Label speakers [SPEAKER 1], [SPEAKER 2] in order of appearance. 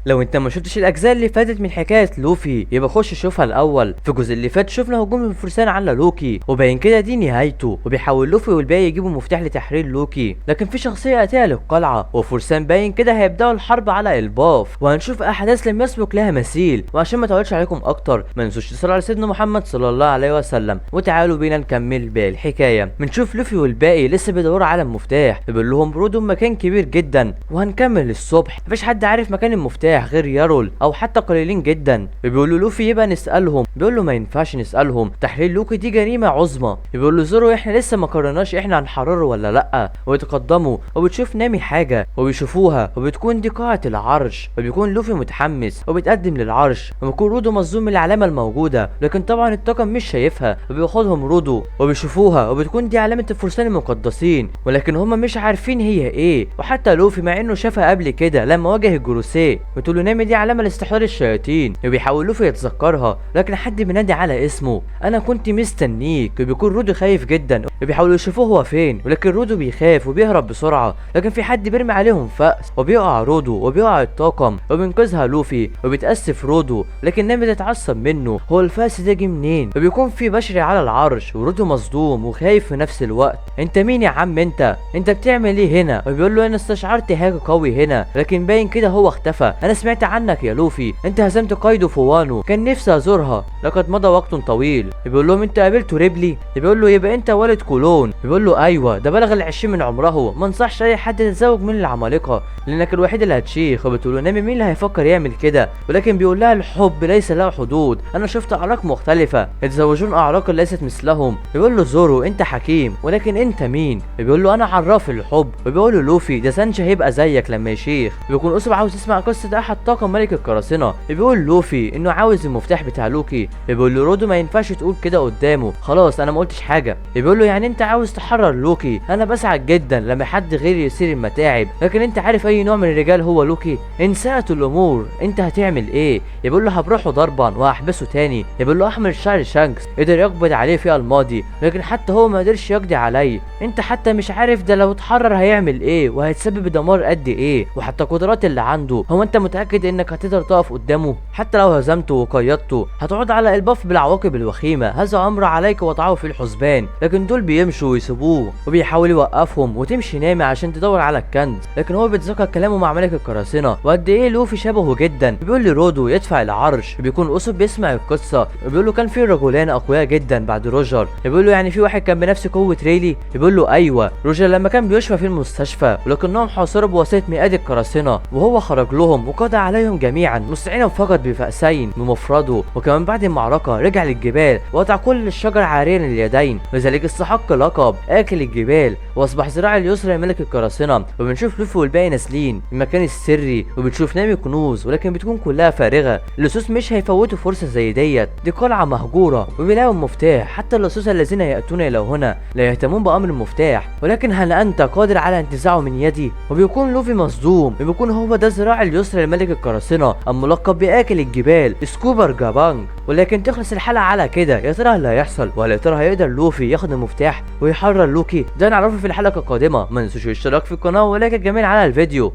[SPEAKER 1] لو انت ما شفتش الاجزاء اللي فاتت من حكايه لوفي يبقى خش شوفها الاول. في الجزء اللي فات شفنا هجوم الفرسان على لوكي وباين كده دي نهايته، وبيحاول لوفي والباقي يجيبوا مفتاح لتحرير لوكي، لكن في شخصيه اتيه للقلعه وفرسان باين كده هيبداوا الحرب على الباف، وهنشوف احداث لم يسبق لها مثيل. وعشان ما اطولش عليكم اكتر ما تنسوش تصلوا على سيدنا محمد صلى الله عليه وسلم، وتعالوا بينا نكمل باقي الحكايه. بنشوف لوفي والباقي لسه بيدوروا على المفتاح، بيقول لهم برودو مكان كبير جدا وهنكمل الصبح، مفيش حد عارف مكان المفتاح غير يارول او حتى قليلين جدا. بيقولوا لوفي يبقى نسالهم، بيقول له ما ينفعش نسالهم، تحرير لوكي دي جريمه عظمى. بيقول له زورو احنا لسه ما قررناش احنا هنحرره ولا لا. ويتقدموا وبتشوف نامي حاجه وبيشوفوها وبتكون دي قاعه العرش، وبيكون لوفي متحمس وبيتقدم للعرش، وبيكون رودو مصدوم من العلامه الموجوده، لكن طبعا الطاقم مش شايفها، وبياخدهم رودو وبيشوفوها وبتكون دي علامه الفرسان المقدسين، ولكن هم مش عارفين هي ايه. وحتى لوفي مع انه شافها قبل كده لما واجه الجروسيه، بتقول له نامي دي علامه لاستحضار الشياطين، وبيحاول لوفي يتذكرها، لكن حد بينادي على اسمه انا كنت مستنيك. وبيكون رودو خايف جدا وبيحاولوا يشوفوه هو فين، ولكن رودو بيخاف وبيهرب بسرعه، لكن في حد بيرمي عليهم فأس وبيقع رودو وبيقع الطاقم وبينقذها لوفي، وبيتأسف رودو لكن نامي تتعصب منه، هو الفأس ده جه منين؟ وبيكون في بشري على العرش ورودو مصدوم وخايف في نفس الوقت. انت مين يا عم انت بتعمل ايه هنا؟ وبيقول له انا استشعرت حاجه قوي هنا، لكن باين كده هو اختفى. انا سمعت عنك يا لوفي، انت هزمت قايدو في وانو، كان نفسي ازورها لقد مضى وقت طويل. بيقول لهم انت قابلت ريبلي؟ بيقول له يبقى انت والد كولون. بيقول له ايوه ده بلغ ال20 من عمره، ما انصحش اي حد يتزوج من العمالقه لانك الوحيد اللي هتشيخ. وبتقول له نامي مين اللي هيفكر يعمل كده؟ ولكن بيقول لها الحب ليس له حدود، انا شفت اعراق مختلفه يتزوجون اعراق ليست مثلهم. بيقول له زورو انت حكيم، ولكن انت مين؟ بيقول له انا عراف الحب. وبيقول له لوفي ده سانجا هيبقى زيك لما يشيخ. بيكون اسب عاوز يسمع قصه احد طاقم ملك القراصنه. بيقول لوفي انه عاوز المفتاح بتاع لوكي. بيقول له رودو ما ينفعش تقول كده قدامه، خلاص انا ما قلتش حاجه. بيقول له يعني انت عاوز تحرر لوكي؟ انا بسعد جدا لما حد غيري يصير المتاعب، لكن انت عارف اي نوع من الرجال هو لوكي؟ ان ساءت الامور انت هتعمل ايه؟ بيقول له هبرحه ضربا وهحبسه تاني. بيقول له احمر شعر شانكس قدر يقبض عليه في الماضي، لكن حتى هو ما قدرش يقضي عليه. انت حتى مش عارف ده لو اتحرر هيعمل ايه وهيتسبب دمار قد ايه، وحتى القدرات اللي عنده. هو انت متاكد انك هتقدر تقف قدامه؟ حتى لو هزمته وقيدته هتقعد على الباف بالعواقب الوخيمه، هذا امر عليك وضعه في الحسبان. لكن دول بيمشوا ويسيبوه وبيحاول يوقفهم، وتمشي نامي عشان تدور على الكنز، لكن هو بيتذكر كلامه مع ملك القراصنه وقد ايه لوفي شبهه جدا. بيقول لي رودو يدفع العرش. بيكون اسب بيسمع القصه، بيقول له كان في رجلان اقوياء جدا بعد روجر. بيقول له يعني في واحد كان بنفس قوه ريلي؟ بيقول له ايوه، روجر لما كان بيشفى في المستشفى ولكنهم حاصروا بواسطه مئات القراصنه، وهو خرج لهم وقضى عليهم جميعا مستعينا فقط بفأسين بمفرده. وكمان بعد المعركه رجع للجبال وقطع كل الشجر عاريا اليدين، لذلك استحق لقب اكل الجبال، واصبح ذراع اليسرى لملك القراصنه. وبنشوف لوفي والباقي نازلين المكان السري، وبنشوف نامي كنوز ولكن بتكون كلها فارغه. اللصوص مش هيفوتوا فرصه زي دي قلعه مهجوره وبيلاقوا المفتاح. حتى اللصوص الذين ياتون الى هنا لا يهتمون بامر المفتاح، ولكن هل انت قادر على انتزاعه من يدي؟ وبيكون لوفي مصدوم، وبيكون هو ده الذراع اليسرى لملك القراصنه الملقب باكل الجبال سكوبر جابانج. ولكن تخلص الحلقه على كده، يا ترى اللي هيحصل؟ ولا يا ترى هيقدر لوفي ياخد المفتاح ويحرر لوكي؟ ده نعرفه في الحلقه القادمه. ما تنسوش الاشتراك في القناه ولايك الجميل على الفيديو.